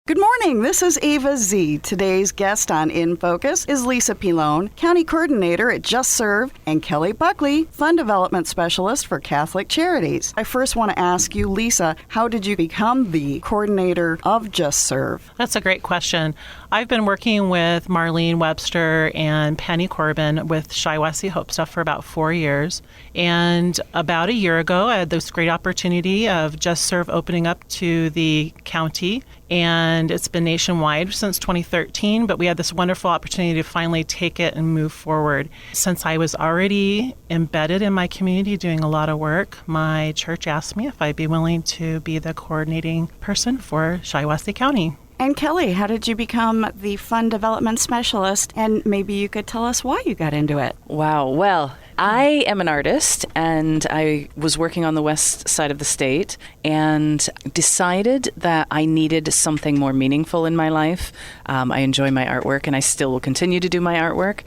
Good morning. This is Ava Z. Today's guest on In Focus is Lisa Pilone, County Coordinator at Just Serve, and Kelly Buckley, Fund Development Specialist for Catholic Charities. I first want to ask you, Lisa, how did you become the coordinator of Just Serve? That's a great question. I've been working with Marlene Webster and Penny Corbin with Shiawassee Hope Stuff for about 4 years. And about a year ago, I had this great opportunity of Just Serve opening up to the county. And it's been nationwide since 2013, but we had this wonderful opportunity to finally take it and move forward. Since I was already embedded in my community doing a lot of work, my church asked me if I'd be willing to be the coordinating person for Shiawassee County. And Kelly, how did you become the Fund Development Specialist? And maybe you could tell us why you got into it. Wow. Well, I am an artist, and I was working on the west side of the state and decided that I needed something more meaningful in my life. I enjoy my artwork, and I still will continue to do my artwork,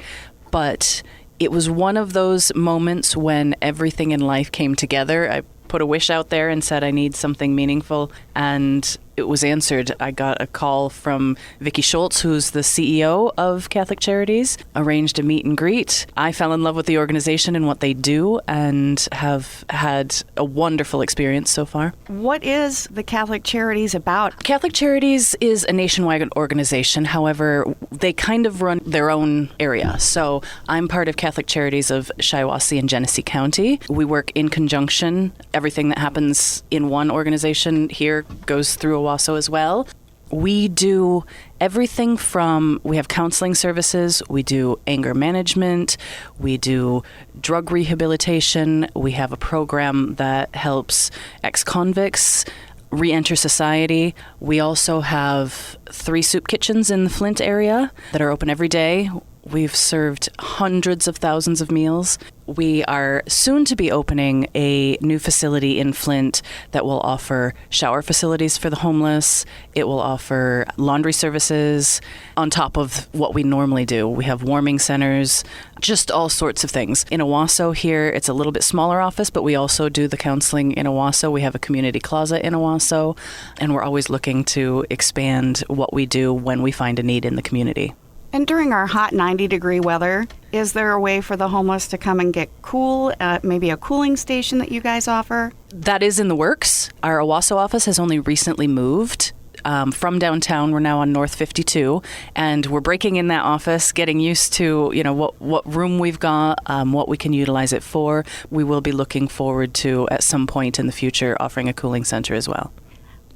but it was one of those moments when everything in life came together. I put a wish out there and said I need something meaningful, and it was answered. I got a call from Vicki Schultz, who's the CEO of Catholic Charities, arranged a meet and greet. I fell in love with the organization and what they do and have had a wonderful experience so far. What is the Catholic Charities about? Catholic Charities is a nationwide organization. However, they kind of run their own area. So I'm part of Catholic Charities of Shiawassee and Genesee County. We work in conjunction. Everything that happens in one organization here goes through Owasso as well. We do everything from, we have counseling services, we do anger management, we do drug rehabilitation, we have a program that helps ex-convicts re-enter society. We also have 3 soup kitchens in the Flint area that are open every day. We've served hundreds of thousands of meals. We are soon to be opening a new facility in Flint that will offer shower facilities for the homeless. It will offer laundry services on top of what we normally do. We have warming centers, just all sorts of things. In Owasso here, it's a little bit smaller office, but we also do the counseling in Owasso. We have a community closet in Owasso, and we're always looking to expand what we do when we find a need in the community. And during our hot 90-degree weather, is there a way for the homeless to come and get cool, maybe a cooling station that you guys offer? That is in the works. Our Owasso office has only recently moved from downtown. We're now on North 52, and we're breaking in that office, getting used to what room we've got, what we can utilize it for. We will be looking forward to, at some point in the future, offering a cooling center as well.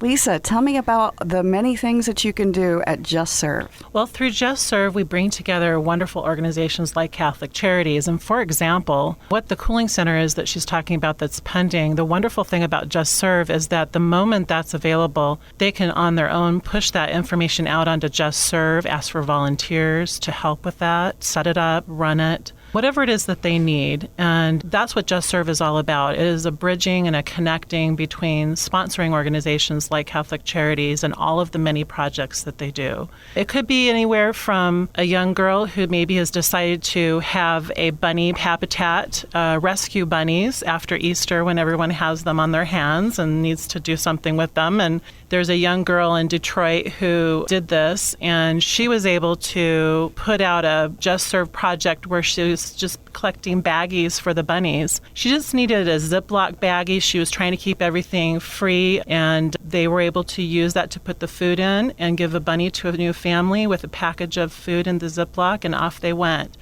Lisa, tell me about the many things that you can do at Just Serve. Well, through Just Serve, we bring together wonderful organizations like Catholic Charities. And for example, what the cooling center is that she's talking about that's pending, the wonderful thing about Just Serve is that the moment that's available, they can on their own push that information out onto Just Serve, ask for volunteers to help with that, set it up, run it, whatever it is that they need. And that's what Just Serve is all about. It is a bridging and a connecting between sponsoring organizations like Catholic Charities and all of the many projects that they do. It could be anywhere from a young girl who maybe has decided to have a bunny habitat, rescue bunnies after Easter when everyone has them on their hands and needs to do something with them. And there's a young girl in Detroit who did this, and she was able to put out a Just Serve project where she was just collecting baggies for the bunnies. She just needed a Ziploc baggie. She was trying to keep everything free, and they were able to use that to put the food in and give a bunny to a new family with a package of food in the Ziploc, and off they went.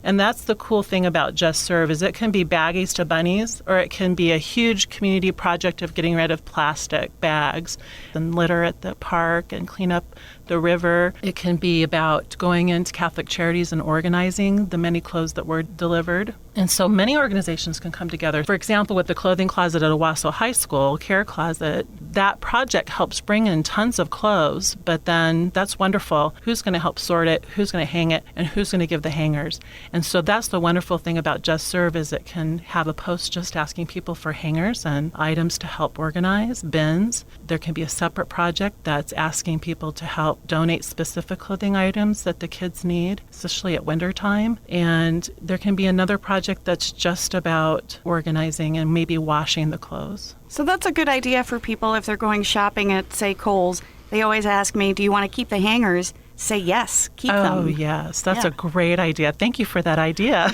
And that's the cool thing about Just Serve is it can be baggies to bunnies, or it can be a huge community project of getting rid of plastic bags and litter at the park and clean up the river. It can be about going into Catholic Charities and organizing the many clothes that were delivered. And so many organizations can come together. For example, with the clothing closet at Owasso High School, Care Closet, that project helps bring in tons of clothes, but then that's wonderful. Who's going to help sort it? Who's going to hang it? And who's going to give the hangers? And so that's the wonderful thing about Just Serve is it can have a post just asking people for hangers and items to help organize, bins. There can be a separate project that's asking people to help donate specific clothing items that the kids need, especially at winter time. And there can be another project that's just about organizing and maybe washing the clothes. So that's a good idea for people if they're going shopping at, say, Kohl's They always ask me, do you want to keep the hangers? Say yes, keep them. Oh, yes. That's Yeah. a great idea. Thank you for that idea.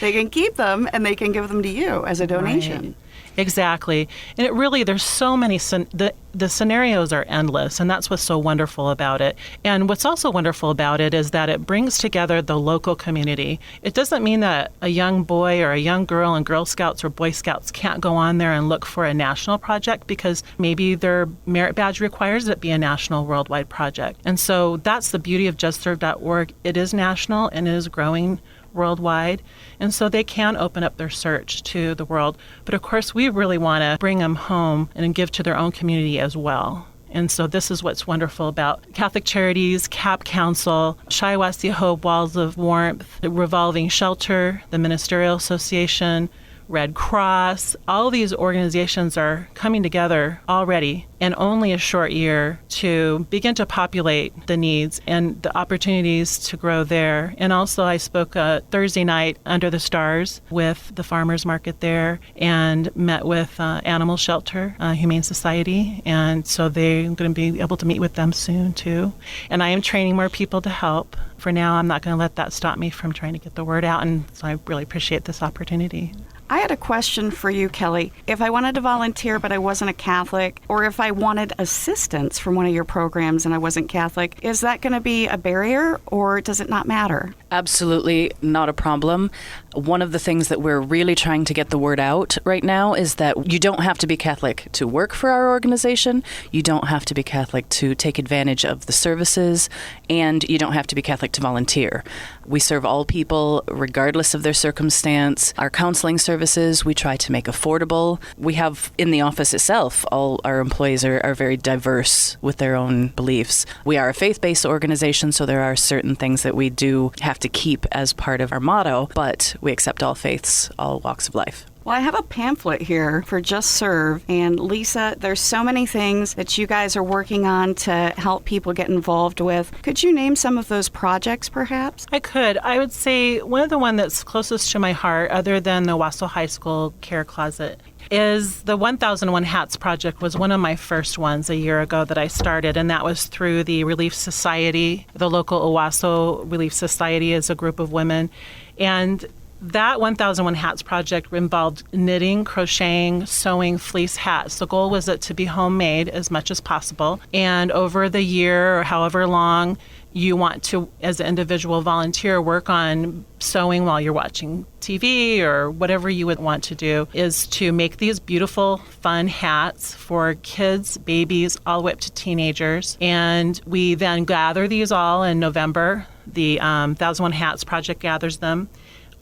They can keep them and they can give them to you as a donation. Right. Exactly. And it really, there's so many, the scenarios are endless, and that's what's so wonderful about it. And what's also wonderful about it is that it brings together the local community. It doesn't mean that a young boy or a young girl in Girl Scouts or Boy Scouts can't go on there and look for a national project because maybe their merit badge requires it be a national worldwide project. And so that's the beauty of justserve.org. It is national and it is growing worldwide, and so they can open up their search to the world. But of course, we really want to bring them home and give to their own community as well. And so this is what's wonderful about Catholic Charities, CAP Council, Shiawassee Hope, Walls of Warmth, the Revolving Shelter, the Ministerial Association, Red Cross. All these organizations are coming together already in only a short year to begin to populate the needs and the opportunities to grow there. And also I spoke Thursday night under the stars with the farmers market there and met with Animal Shelter, Humane Society. And so they're going to be able to meet with them soon too. And I am training more people to help. For now, I'm not going to let that stop me from trying to get the word out. And so I really appreciate this opportunity. I had a question for you, Kelly. If I wanted to volunteer but I wasn't a Catholic, or if I wanted assistance from one of your programs and I wasn't Catholic, is that going to be a barrier or does it not matter? Absolutely not a problem. One of the things that we're really trying to get the word out right now is that you don't have to be Catholic to work for our organization. You don't have to be Catholic to take advantage of the services, and you don't have to be Catholic to volunteer. We serve all people regardless of their circumstance. Our counseling services we try to make affordable. We have in the office itself, all our employees are very diverse with their own beliefs. We are a faith-based organization, so there are certain things that we do have to keep as part of our motto, but we accept all faiths, all walks of life. Well, I have a pamphlet here for Just Serve. And Lisa, there's so many things that you guys are working on to help people get involved with. Could you name some of those projects, perhaps? I could. I would say one of the one that's closest to my heart, other than the Owasso High School Care Closet, is the 1001 Hats Project. Was one of my first ones a year ago that I started, and that was through the Relief Society. The local Owasso Relief Society is a group of women. And that 1001 Hats Project involved knitting, crocheting, sewing fleece hats. The goal was it to be homemade as much as possible. And over the year or however long you want to, as an individual volunteer, work on sewing while you're watching TV or whatever you would want to do, is to make these beautiful, fun hats for kids, babies, all the way up to teenagers. And we then gather these all in November. The 1001 Hats Project gathers them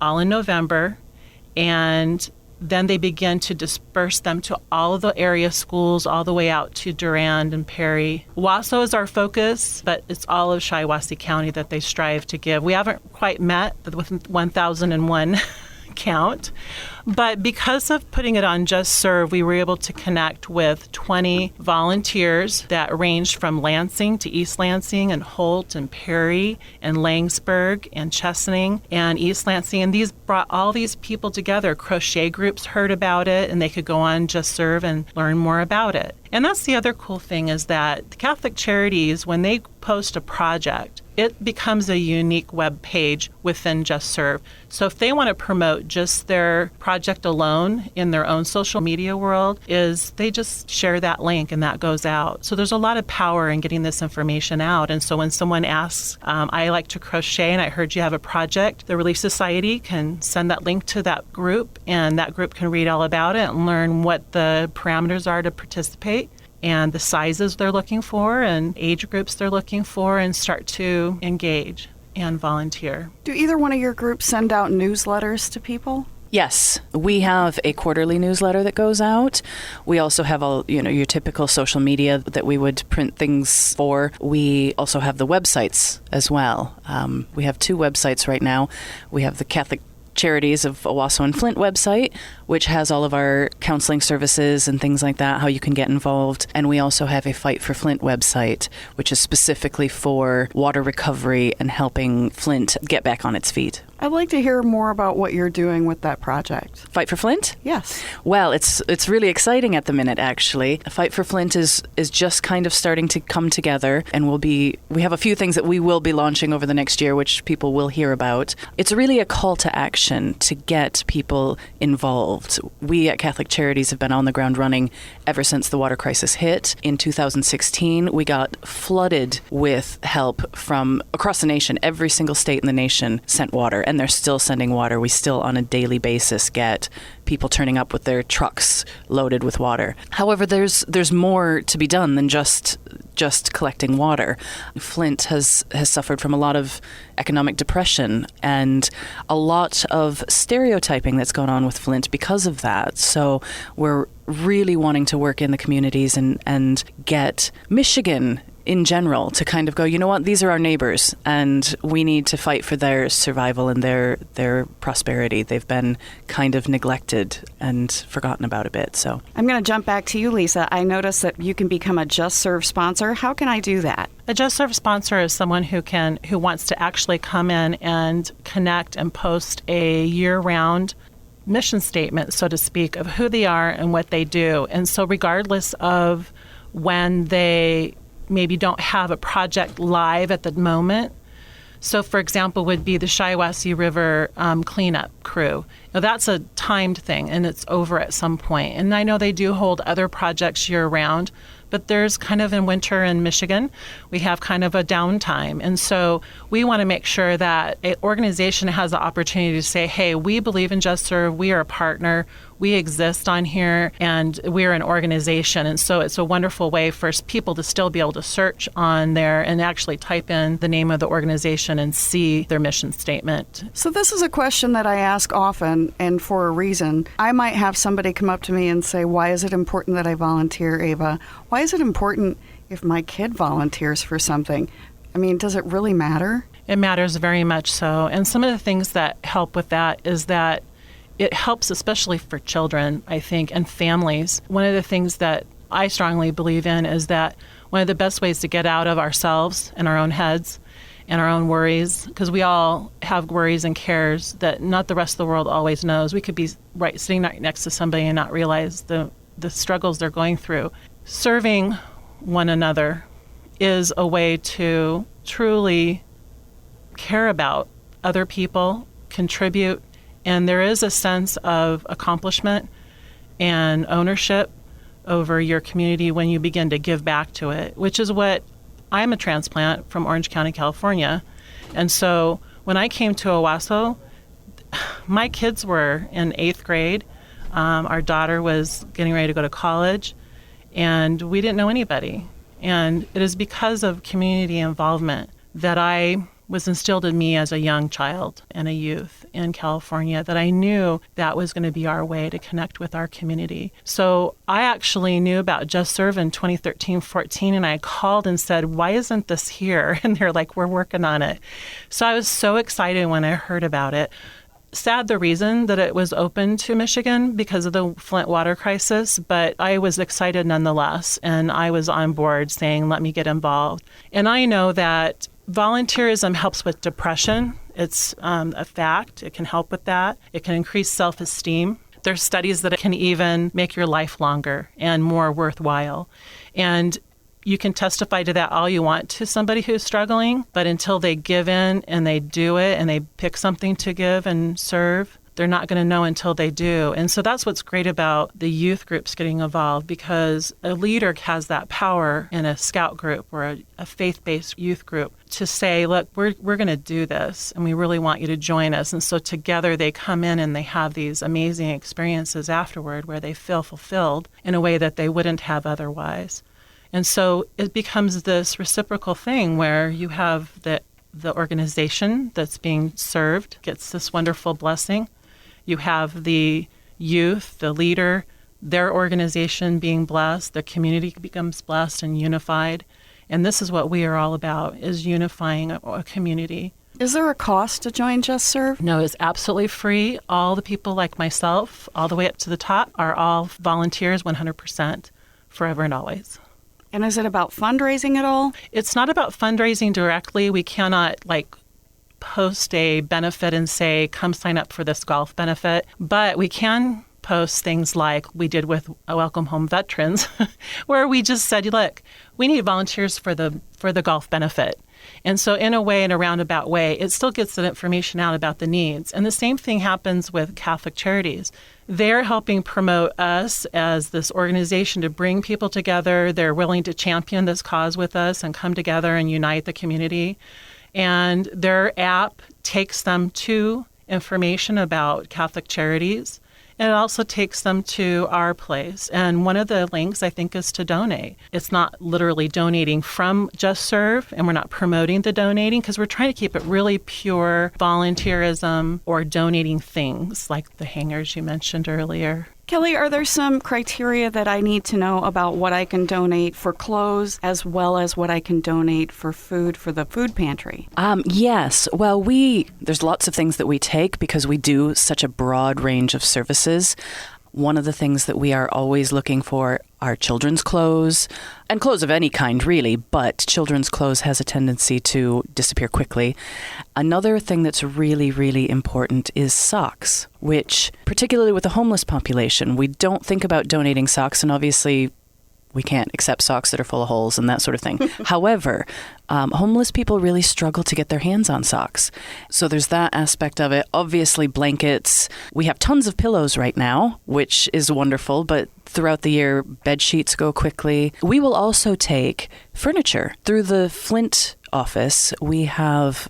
all in November, and then they begin to disperse them to all of the area schools all the way out to Durand and Perry. Owasso is our focus, but it's all of Shiawassee County that they strive to give. We haven't quite met the 1001 count, but because of putting it on Just Serve, we were able to connect with 20 volunteers that ranged from Lansing to East Lansing and Holt and Perry and Langsburg and Chesaning and East Lansing. And these brought all these people together. Crochet groups heard about it, and they could go on Just Serve and learn more about it. And that's the other cool thing, is that Catholic Charities, when they post a project, it becomes a unique web page within Just Serve. So if they want to promote just their project alone in their own social media world, is they just share that link and that goes out. So there's a lot of power in getting this information out. And so when someone asks, I like to crochet and I heard you have a project, the Relief Society can send that link to that group, and that group can read all about it and learn what the parameters are to participate and the sizes they're looking for and age groups they're looking for, and start to engage and volunteer. Do either one of your groups send out newsletters to people? Yes, we have a quarterly newsletter that goes out. We also have all, your typical social media that we would print things for. We also have the websites as well. We have 2 websites right now. We have the Catholic Charities of Owasso and Flint website, which has all of our counseling services and things like that, how you can get involved. And we also have a Fight for Flint website, which is specifically for water recovery and helping Flint get back on its feet. I'd like to hear more about what you're doing with that project. Fight for Flint? Yes. Well, it's really exciting at the minute, actually. Fight for Flint is just kind of starting to come together, and we have a few things that we will be launching over the next year, which people will hear about. It's really a call to action to get people involved. We at Catholic Charities have been on the ground running ever since the water crisis hit. In 2016, we got flooded with help from across the nation. Every single state in the nation sent water, and they're still sending water. We still, on a daily basis, get people turning up with their trucks loaded with water. However, there's more to be done than just collecting water. Flint has suffered from a lot of economic depression and a lot of stereotyping that's gone on with Flint because of that. So we're really wanting to work in the communities and get Michigan in general to kind of go, you know what, these are our neighbors and we need to fight for their survival and their prosperity. They've been kind of neglected and forgotten about a bit. So I'm going to jump back to you, Lisa. I noticed that you can become a Just Serve sponsor. How can I do that? A Just Serve sponsor is someone who wants to actually come in and connect and post a year-round mission statement, so to speak, of who they are and what they do. And so regardless of when they maybe don't have a project live at the moment. So, for example, would be the Shiawassee River cleanup crew. Now, that's a timed thing, and it's over at some point. And I know they do hold other projects year-round, but there's kind of in winter in Michigan, we have kind of a downtime. And so we want to make sure that an organization has the opportunity to say, hey, we believe in Just Serve, we are a partner, we exist on here, and we're an organization. And so it's a wonderful way for people to still be able to search on there and actually type in the name of the organization and see their mission statement. So this is a question that I ask often, and for a reason. I might have somebody come up to me and say, why is it important that I volunteer, Ava? Why is it important if my kid volunteers for something? I mean, does it really matter? It matters very much so. And some of the things that help with that is that it helps especially for children, I think, and families. One of the things that I strongly believe in is that one of the best ways to get out of ourselves and our own heads and our own worries, because we all have worries and cares that not the rest of the world always knows. We could be sitting right next to somebody and not realize the struggles they're going through. Serving one another is a way to truly care about other people, contribute, and there is a sense of accomplishment and ownership over your community when you begin to give back to it, which is what I'm a transplant from Orange County, California. And so when I came to Owasso, my kids were in 8th grade. Our daughter was getting ready to go to college, and we didn't know anybody. And it is because of community involvement that I was instilled in me as a young child and a youth in California that I knew that was going to be our way to connect with our community. So I actually knew about Just Serve in 2013-14, and I called and said, why isn't this here? And they're like, we're working on it. So I was so excited when I heard about it. Sad the reason that it was open to Michigan because of the Flint water crisis, but I was excited nonetheless, and I was on board saying, let me get involved. And I know that volunteerism helps with depression. It's a fact. It can help with that. It can increase self-esteem. There's studies that it can even make your life longer and more worthwhile. And you can testify to that all you want to somebody who's struggling, but until they give in and they do it and they pick something to give and serve, they're not going to know until they do. And so that's what's great about the youth groups getting involved, because a leader has that power in a scout group or a faith-based youth group to say, look, we're going to do this and we really want you to join us. And so together they come in and they have these amazing experiences afterward where they feel fulfilled in a way that they wouldn't have otherwise. And so it becomes this reciprocal thing where you have the organization that's being served gets this wonderful blessing. You have the youth, the leader, their organization being blessed, the community becomes blessed and unified. And this is what we are all about, is unifying a community. Is there a cost to join Just Serve? No, it's absolutely free. All the people like myself, all the way up to the top, are all volunteers 100%, forever and always. And is it about fundraising at all? It's not about fundraising directly. We cannot post a benefit and say, come sign up for this golf benefit, but we can post things like we did with Welcome Home Veterans, where we just said, look, we need volunteers for the golf benefit. And so in a way, in a roundabout way, it still gets the information out about the needs. And the same thing happens with Catholic Charities. They're helping promote us as this organization to bring people together. They're willing to champion this cause with us and come together and unite the community. And their app takes them to information about Catholic Charities. And it also takes them to our place. And one of the links, I think, is to donate. It's not literally donating from Just Serve, and we're not promoting the donating because we're trying to keep it really pure volunteerism or donating things like the hangers you mentioned earlier. Kelly, are there some criteria that I need to know about what I can donate for clothes as well as what I can donate for food for the food pantry? Yes. Well, there's lots of things that we take because we do such a broad range of services. One of the things that we are always looking for are children's clothes, and clothes of any kind, really, but children's clothes has a tendency to disappear quickly. Another thing that's really, really important is socks, which, particularly with the homeless population, we don't think about donating socks, and obviously we can't accept socks that are full of holes and that sort of thing. However, homeless people really struggle to get their hands on socks. So there's that aspect of it. Obviously, blankets. We have tons of pillows right now, which is wonderful, but throughout the year, bed sheets go quickly. We will also take furniture. Through the Flint office, we have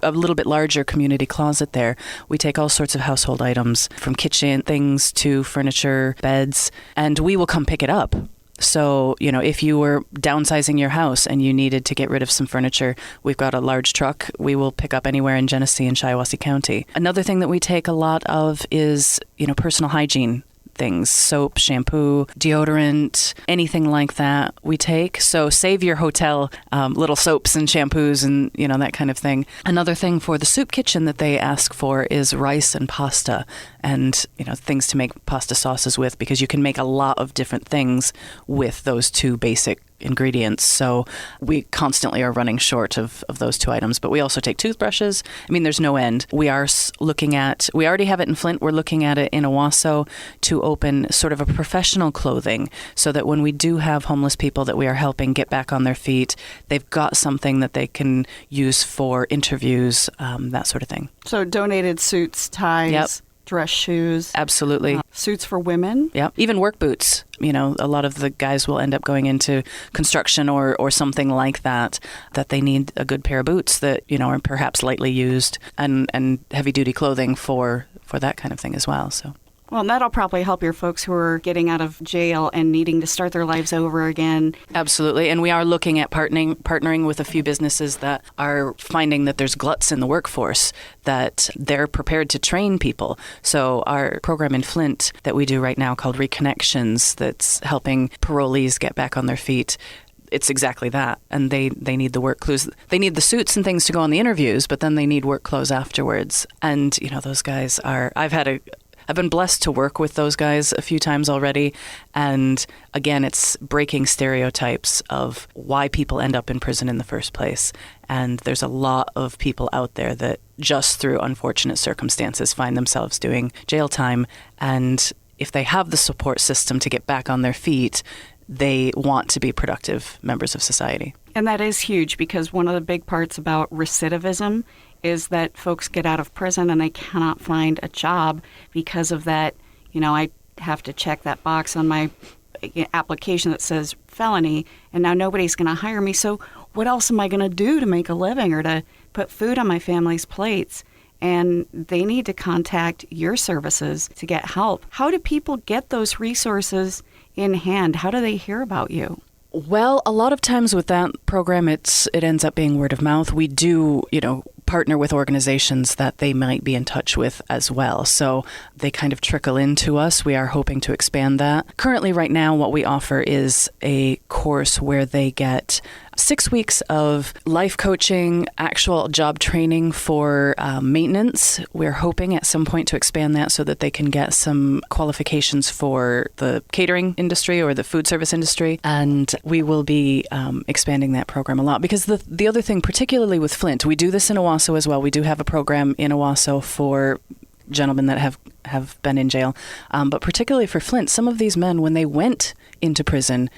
a little bit larger community closet there. We take all sorts of household items, from kitchen things to furniture, beds, and we will come pick it up. So, if you were downsizing your house and you needed to get rid of some furniture, we've got a large truck. We will pick up anywhere in Genesee and Shiawassee County. Another thing that we take a lot of is, personal hygiene things, soap, shampoo, deodorant, anything like that we take. So save your hotel little soaps and shampoos and, that kind of thing. Another thing for the soup kitchen that they ask for is rice and pasta and, things to make pasta sauces with, because you can make a lot of different things with those two basic ingredients. So we constantly are running short of those two items. But we also take toothbrushes. There's no end. We already have it in Flint. We're looking at it in Owasso to open sort of a professional clothing so that when we do have homeless people that we are helping get back on their feet, they've got something that they can use for interviews, that sort of thing. So donated suits, ties. Yep. Dress shoes. Absolutely. Suits for women. Yeah. Even work boots. A lot of the guys will end up going into construction or something like that they need a good pair of boots that, are perhaps lightly used and heavy duty clothing for that kind of thing as well. So. Well, and that'll probably help your folks who are getting out of jail and needing to start their lives over again. Absolutely. And we are looking at partnering with a few businesses that are finding that there's gluts in the workforce, that they're prepared to train people. So our program in Flint that we do right now called Reconnections, that's helping parolees get back on their feet, it's exactly that. And they need the work clothes. They need the suits and things to go on the interviews, but then they need work clothes afterwards. And, those guys I've been blessed to work with those guys a few times already. And again, it's breaking stereotypes of why people end up in prison in the first place. And there's a lot of people out there that just through unfortunate circumstances find themselves doing jail time. And if they have the support system to get back on their feet, they want to be productive members of society. And that is huge, because one of the big parts about recidivism is that folks get out of prison and they cannot find a job because of that. I have to check that box on my application that says felony, and now nobody's going to hire me. So what else am I going to do to make a living or to put food on my family's plates? And they need to contact your services to get help. How do people get those resources in hand? How do they hear about you? Well, a lot of times with that program, it ends up being word of mouth. We do, partner with organizations that they might be in touch with as well. So they kind of trickle into us. We are hoping to expand that. Currently, right now, what we offer is a course where they get 6 weeks of life coaching, actual job training for maintenance. We're hoping at some point to expand that so that they can get some qualifications for the catering industry or the food service industry. And we will be expanding that program a lot, because the other thing, particularly with Flint, we do this in Owasso as well. We do have a program in Owasso for gentlemen that have been in jail. But particularly for Flint, some of these men, when they went into prison,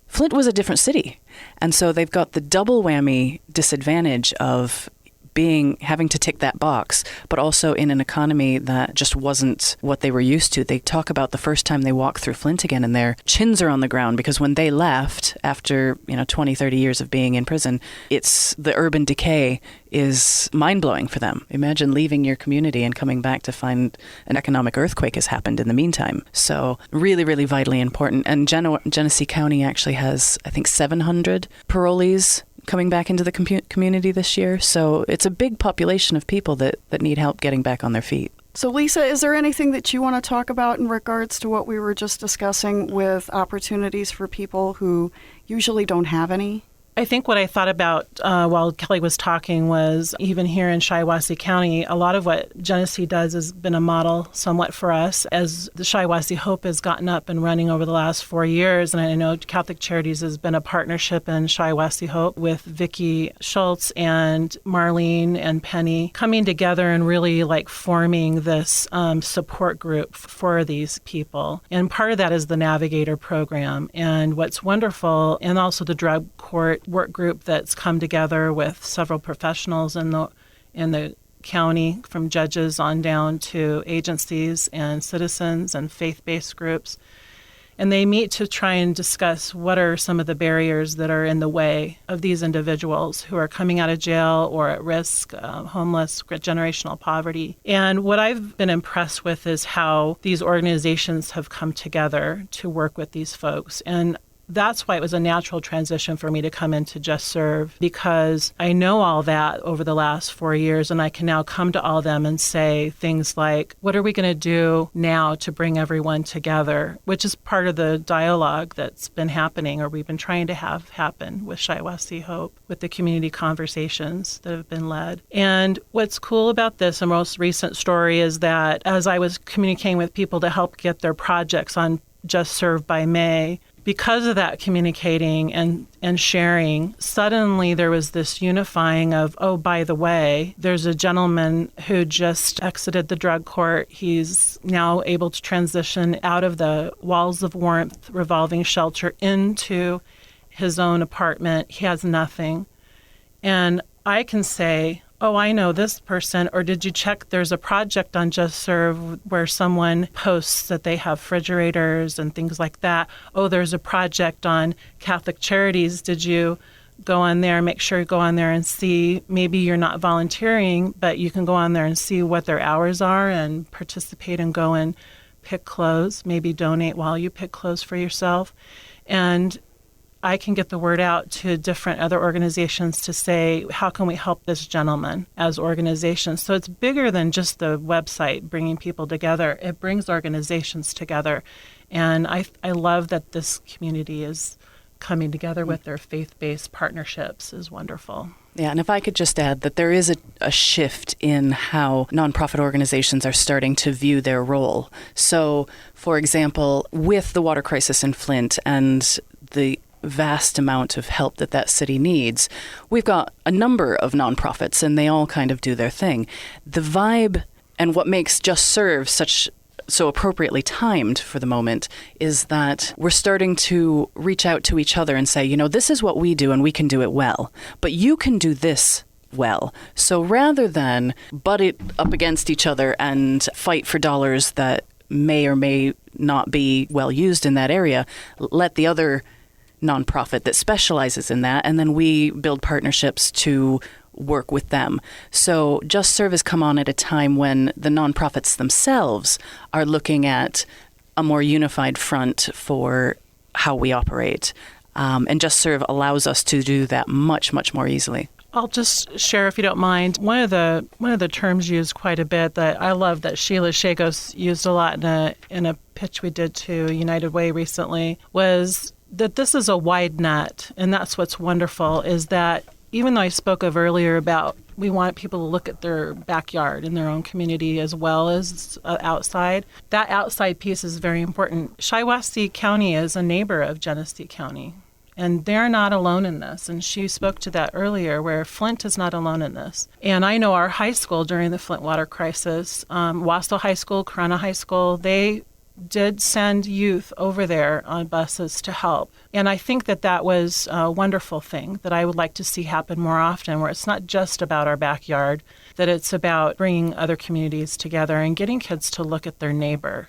Flint was a different city. And so they've got the double whammy disadvantage of having to tick that box, but also in an economy that just wasn't what they were used to. They talk about the first time they walk through Flint again and their chins are on the ground, because when they left after 20, 30 years of being in prison, the urban decay is mind-blowing for them. Imagine leaving your community and coming back to find an economic earthquake has happened in the meantime. So really, really vitally important. And Genesee County actually has, I think, 700 parolees coming back into the community this year. So it's a big population of people that need help getting back on their feet. So Lisa, is there anything that you want to talk about in regards to what we were just discussing with opportunities for people who usually don't have any? I think what I thought about while Kelly was talking was, even here in Shiawassee County, a lot of what Genesee does has been a model somewhat for us, as the Shiawassee Hope has gotten up and running over the last 4 years. And I know Catholic Charities has been a partnership in Shiawassee Hope with Vicki Schultz and Marlene and Penny coming together and really forming this support group for these people. And part of that is the Navigator program. And what's wonderful, and also the drug court work group that's come together with several professionals in the county, from judges on down to agencies and citizens and faith-based groups. And they meet to try and discuss what are some of the barriers that are in the way of these individuals who are coming out of jail or at risk, homeless, generational poverty. And what I've been impressed with is how these organizations have come together to work with these folks. And that's why it was a natural transition for me to come into Just Serve, because I know all that over the last 4 years, and I can now come to all of them and say things like, what are we going to do now to bring everyone together, which is part of the dialogue that's been happening, or we've been trying to have happen with Shiawassee Hope, with the community conversations that have been led. And what's cool about this, a most recent story, is that as I was communicating with people to help get their projects on Just Serve by May, because of that communicating and sharing, suddenly there was this unifying of, oh, by the way, there's a gentleman who just exited the drug court. He's now able to transition out of the Walls of Warmth revolving shelter into his own apartment. He has nothing. And I can say, oh, I know this person, or did you check there's a project on Just Serve where someone posts that they have refrigerators and things like that. Oh, there's a project on Catholic Charities. Did you go on there, make sure you go on there and see, maybe you're not volunteering, but you can go on there and see what their hours are and participate and go and pick clothes, maybe donate while you pick clothes for yourself. And I can get the word out to different other organizations to say, how can we help this gentleman as organizations? So it's bigger than just the website bringing people together. It brings organizations together. And I love that this community is coming together with their faith-based partnerships is wonderful. Yeah, and if I could just add that there is a shift in how nonprofit organizations are starting to view their role. So, for example, with the water crisis in Flint and the vast amount of help that city needs, we've got a number of nonprofits and they all kind of do their thing. The vibe and what makes Just Serve so appropriately timed for the moment is that we're starting to reach out to each other and say, this is what we do and we can do it well, but you can do this well. So rather than butt it up against each other and fight for dollars that may or may not be well used in that area, let the other nonprofit that specializes in that, and then we build partnerships to work with them. So Just Serve has come on at a time when the nonprofits themselves are looking at a more unified front for how we operate. And Just Serve allows us to do that much, much more easily. I'll just share, if you don't mind, one of the terms used quite a bit that I love that Sheila Shagos used a lot in a pitch we did to United Way recently was that this is a wide net, and that's what's wonderful is that even though I spoke of earlier about we want people to look at their backyard in their own community as well as outside, that outside piece is very important. Shiawassee County is a neighbor of Genesee County, and they're not alone in this. And she spoke to that earlier, where Flint is not alone in this. And I know our high school during the Flint water crisis, Wassaw High School, Corunna High School, they did send youth over there on buses to help. And I think that that was a wonderful thing that I would like to see happen more often, where it's not just about our backyard, that it's about bringing other communities together and getting kids to look at their neighbor.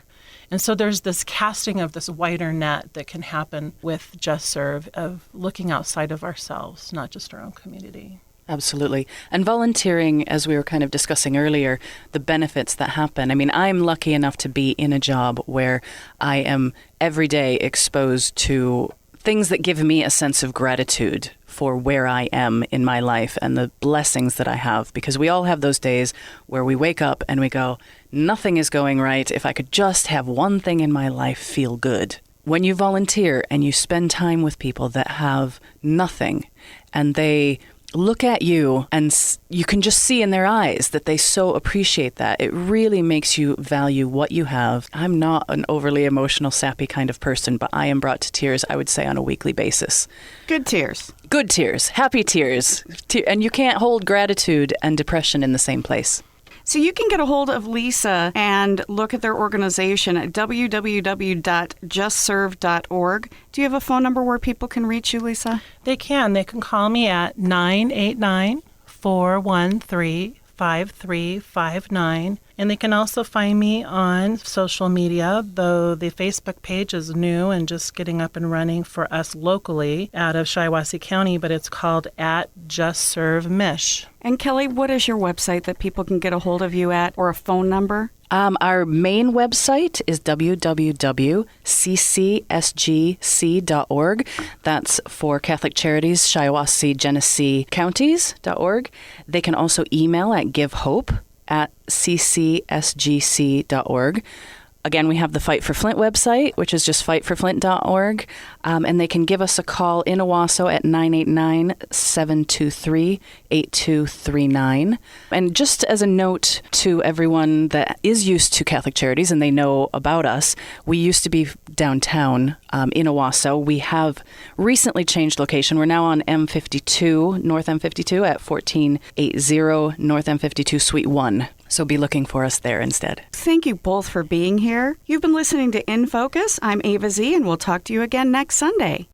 And so there's this casting of this wider net that can happen with Just Serve, of looking outside of ourselves, not just our own community. Absolutely. And volunteering, as we were kind of discussing earlier, the benefits that happen. I mean, I'm lucky enough to be in a job where I am every day exposed to things that give me a sense of gratitude for where I am in my life and the blessings that I have. Because we all have those days where we wake up and we go, nothing is going right. If I could just have one thing in my life feel good. When you volunteer and you spend time with people that have nothing, and they look at you and you can just see in their eyes that they so appreciate that. It really makes you value what you have. I'm not an overly emotional, sappy kind of person, but I am brought to tears, I would say, on a weekly basis. Good tears. Good tears. Happy tears. And you can't hold gratitude and depression in the same place. So you can get a hold of Lisa and look at their organization at www.justserve.org. Do you have a phone number where people can reach you, Lisa? They can. They can call me at 989-413-5359. And they can also find me on social media, though the Facebook page is new and just getting up and running for us locally out of Shiawassee County, but it's called @JustServeMish. And Kelly, what is your website that people can get a hold of you at, or a phone number? Our main website is www.ccsgc.org. That's for Catholic Charities, Shiawassee, Genesee Counties.org. They can also email at givehope@ccsgc.org. Again, we have the Fight for Flint website, which is just fightforflint.org. And they can give us a call in Owasso at 989-723-8239. And just as a note to everyone that is used to Catholic Charities and they know about us, we used to be downtown in Owasso. We have recently changed location. We're now on M52, North M52 at 1480 North M52 Suite 1. So be looking for us there instead. Thank you both for being here. You've been listening to In Focus. I'm Ava Z, and we'll talk to you again next Sunday.